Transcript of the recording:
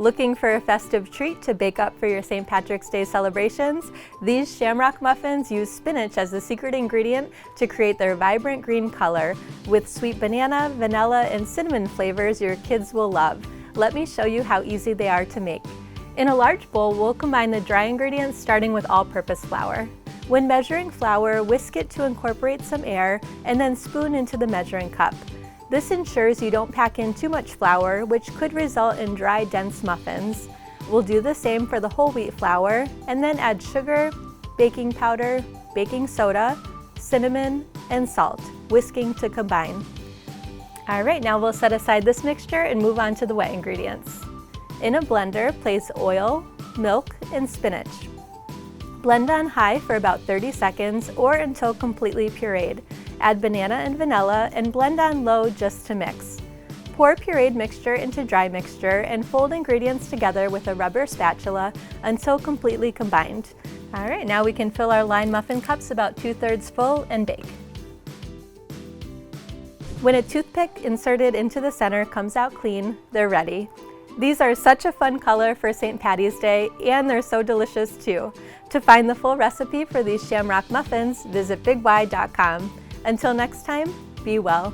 Looking for a festive treat to bake up for your St. Patrick's Day celebrations? These Shamrock Muffins use spinach as the secret ingredient to create their vibrant green color with sweet banana, vanilla, and cinnamon flavors your kids will love. Let me show you how easy they are to make. In a large bowl, we'll combine the dry ingredients starting with all-purpose flour. When measuring flour, whisk it to incorporate some air and then spoon into the measuring cup. This ensures you don't pack in too much flour, which could result in dry, dense muffins. We'll do the same for the whole wheat flour, and then add sugar, baking powder, baking soda, cinnamon, and salt, whisking to combine. Alright, now we'll set aside this mixture and move on to the wet ingredients. In a blender, place oil, milk, and spinach. Blend on high for about 30 seconds or until completely pureed. Add banana and vanilla and blend on low just to mix. Pour pureed mixture into dry mixture and fold ingredients together with a rubber spatula until completely combined. Alright, now we can fill our lined muffin cups about 2/3 full and bake. When a toothpick inserted into the center comes out clean, they're ready. These are such a fun color for St. Patty's Day, and they're so delicious too. To find the full recipe for these Shamrock Muffins, visit bigY.com. Until next time, be well.